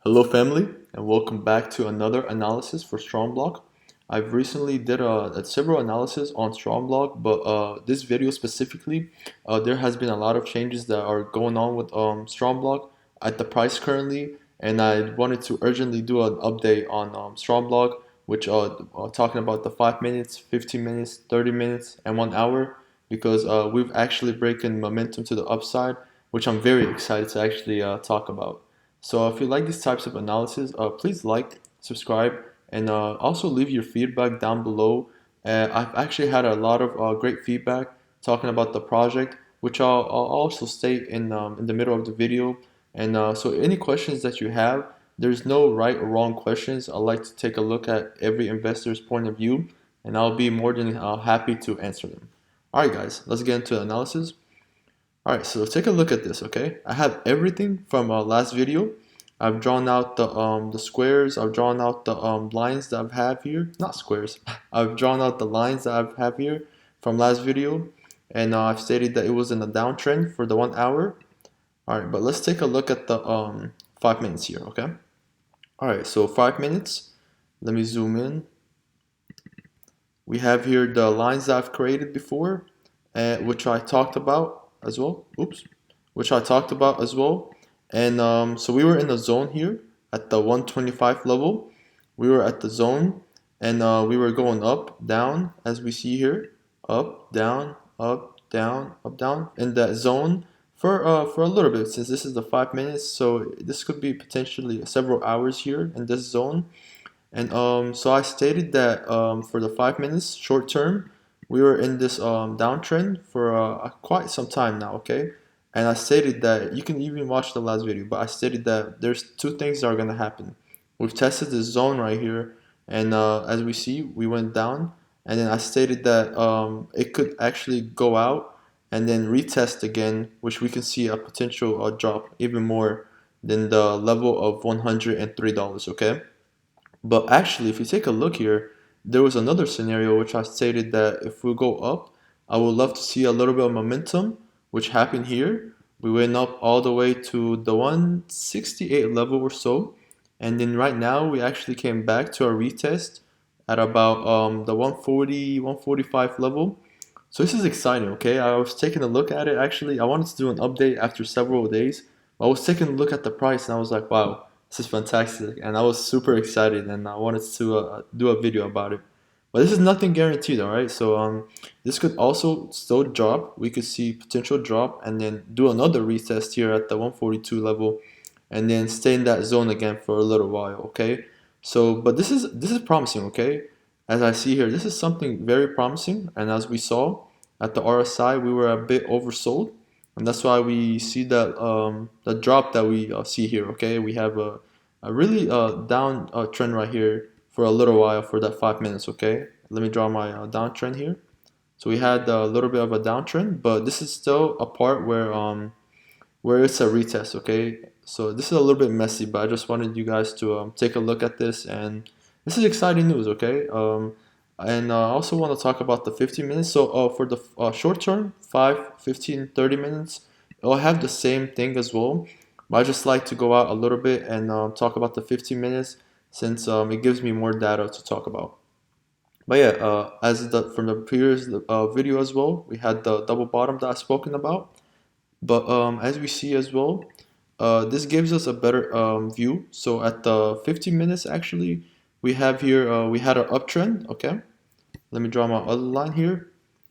Hello family, and welcome back to another analysis for StrongBlock. I've recently did several analysis on StrongBlock, but this video specifically, there has been a lot of changes that are going on with StrongBlock at the price currently, and I wanted to urgently do an update on StrongBlock, which talking about the 5 minutes, 15 minutes, 30 minutes, and 1 hour, because we've actually broken momentum to the upside, which I'm very excited to actually talk about. So if you like these types of analysis, please like, subscribe, and also leave your feedback down below. I've actually had a lot of great feedback talking about the project, which I'll also state in the middle of the video. And so any questions that you have, there's no right or wrong questions. I like to take a look at every investor's point of view, and I'll be more than happy to answer them. All right, guys, let's get into analysis. All right, so take a look at this, okay? I have everything from last video. I've drawn out the squares. I've drawn out the lines that I have here. Not squares. I've drawn out the lines that I have here from last video, and I've stated that it was in a downtrend for the 1 hour. All right, but let's take a look at the 5 minutes here, okay? All right, so 5 minutes. Let me zoom in. We have here the lines that I've created before, which I talked about as well. Oops, which I talked about as well. And so we were in the zone here at the 125 level. We were at the zone, and we were going up, down, as we see here, up, down, up, down, up, down, in that zone for a little bit, since this is the 5 minutes. So this could be potentially several hours here in this zone. And so I stated that for the 5 minutes short term, we were in this downtrend for quite some time now, okay? And I stated that you can even watch the last video, but I stated that there's two things that are gonna happen. We've tested this zone right here, and as we see, we went down, and then I stated that it could actually go out and then retest again, which we can see a potential drop even more than the level of $103, okay? But actually, if you take a look here, there was another scenario which I stated that if we go up, I would love to see a little bit of momentum, which happened here. We went up all the way to the 168 level or so. And then right now, we actually came back to a retest at about the 140, 145 level. So this is exciting, okay? I was taking a look at it. Actually, I wanted to do an update after several days. I was taking a look at the price and I was like, wow, this is fantastic. And I was super excited and I wanted to do a video about it. But this is nothing guaranteed, all right? So this could also still drop. We could see potential drop and then do another retest here at the 142 level and then stay in that zone again for a little while, okay? So, but this is promising, okay? As I see here, this is something very promising, and as we saw at the RSI, we were a bit oversold, and that's why we see that the drop that we see here, okay? We have a really down trend right here for a little while for that 5 minutes, okay? Let me draw my downtrend here. So we had a little bit of a downtrend, but this is still a part where it's a retest, okay? So this is a little bit messy, but I just wanted you guys to take a look at this, and this is exciting news, okay? And I also want to talk about the 15 minutes. So for the short term, 5, 15, 30 minutes, it'll have the same thing as well. But I just like to go out a little bit and talk about the 15 minutes since it gives me more data to talk about. But yeah, from the previous video as well, we had the double bottom that I've spoken about. But as we see as well, this gives us a better view. So at the 15 minutes, actually, we have here, we had our uptrend, okay? Let me draw my other line here.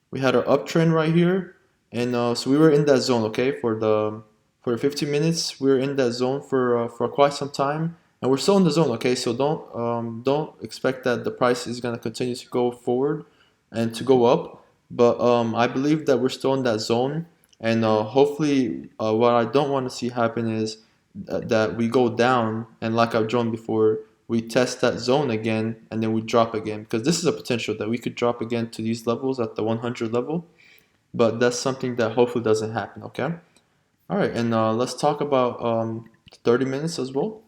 We had our uptrend right here. And so we were in that zone, okay? For 15 minutes, we were in that zone for quite some time. And we're still in the zone, okay? So don't expect that the price is gonna continue to go forward and to go up. But I believe that we're still in that zone. And hopefully, what I don't want to see happen is that we go down, and like I've drawn before, we test that zone again, and then we drop again. Because this is a potential that we could drop again to these levels at the 100 level. But that's something that hopefully doesn't happen, okay? All right, and let's talk about 30 minutes as well.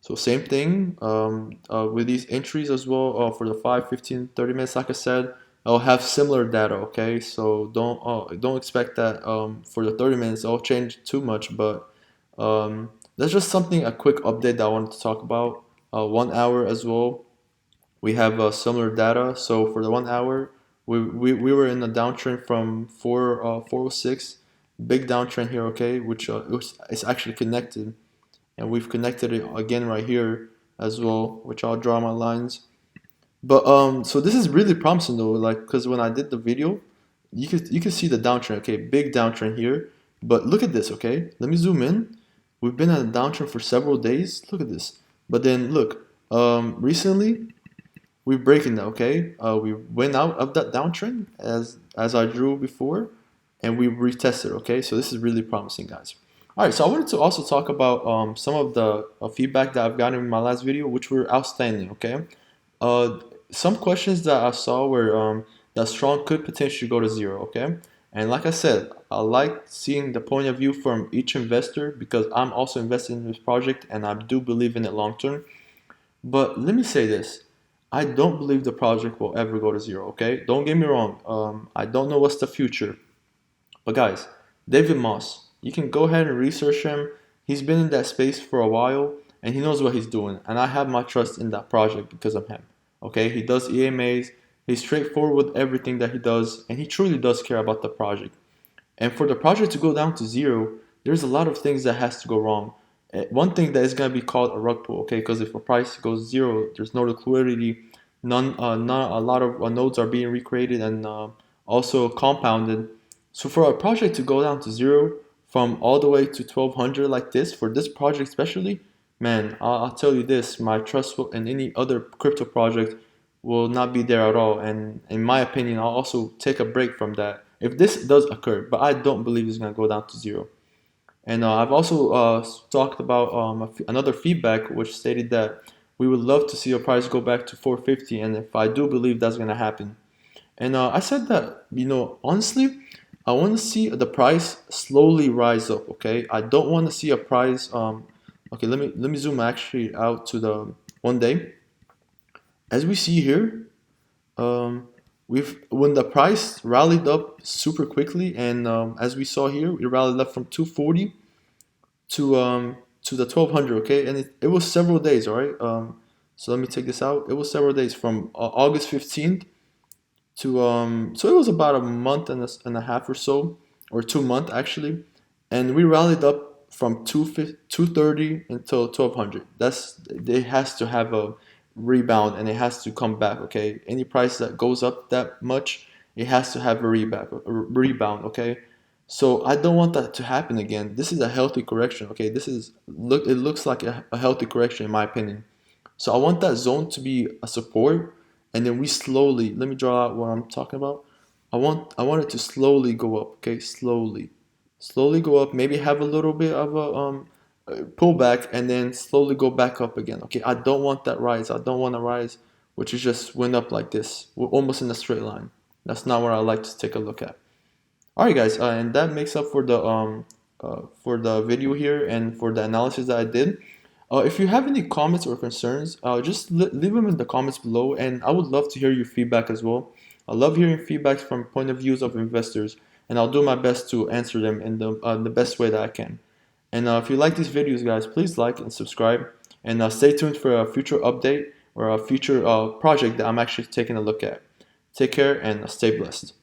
So same thing with these entries as well for the 5, 15, 30 minutes. Like I said, I'll have similar data, okay? So don't expect that for the 30 minutes it'll change too much, but that's just something, a quick update that I wanted to talk about. 1 hour as well. We have similar data. So for the 1 hour, we were in a downtrend from 406, big downtrend here, okay, which is actually connected, and we've connected it again right here as well, which I'll draw my lines. But so this is really promising though, like because when I did the video, you could see the downtrend, okay, big downtrend here. But look at this, okay. Let me zoom in. We've been on a downtrend for several days. Look at this. But then look, recently we're breaking that, okay. We went out of that downtrend as I drew before, and we retested, okay. So this is really promising, guys. All right, so I wanted to also talk about some of the feedback that I've gotten in my last video, which were outstanding, okay. Uh, some questions that I saw were that strong could potentially go to zero, okay? And like I said, I like seeing the point of view from each investor because I'm also invested in this project and I do believe in it long term. But let me say this. I don't believe the project will ever go to zero, okay? Don't get me wrong. I don't know what's the future. But guys, David Moss, you can go ahead and research him. He's been in that space for a while and he knows what he's doing. And I have my trust in that project because of him. Okay, he does EMAs, he's straightforward with everything that he does, and he truly does care about the project. And for the project to go down to zero, there's a lot of things that has to go wrong. One thing that is going to be called a rug pull, okay? Because if a price goes zero, there's no liquidity, none, a lot of nodes are being recreated and also compounded. So for a project to go down to zero from all the way to 1200 like this, for this project especially, man, I'll tell you this, my trust in any other crypto project will not be there at all. And in my opinion, I'll also take a break from that if this does occur, but I don't believe it's going to go down to zero. And I've also talked about another feedback which stated that we would love to see a price go back to 450, and if I do believe that's going to happen. And I said that, honestly, I want to see the price slowly rise up, okay? I don't want to see a price, okay, let me zoom actually out to the 1 day. As we see here, when the price rallied up super quickly, and as we saw here, it rallied up from 240 to the 1200, okay, and it was several days, all right. So let me take this out. It was several days from August 15th to so it was about a month and a half or so, or 2 months actually, and we rallied up from 230 until 1200. That's it has to have a rebound and it has to come back. Okay, any price that goes up that much, it has to have a rebound. Okay, so I don't want that to happen again. This is a healthy correction. Okay, it looks like a healthy correction in my opinion. So I want that zone to be a support, and then we slowly, let me draw out what I'm talking about. I want it to slowly go up, okay? Slowly go up, maybe have a little bit of a pullback and then slowly go back up again. Okay, I don't want that rise. I don't want a rise which is just went up like this. We're almost in a straight line. That's not what I like to take a look at. All right, guys, and that makes up for the video here and for the analysis that I did. If you have any comments or concerns, just leave them in the comments below, and I would love to hear your feedback as well. I love hearing feedback from point of views of investors, and I'll do my best to answer them in the best way that I can. And if you like these videos, guys, please like and subscribe, and stay tuned for a future update or a future project that I'm actually taking a look at. Take care and stay blessed.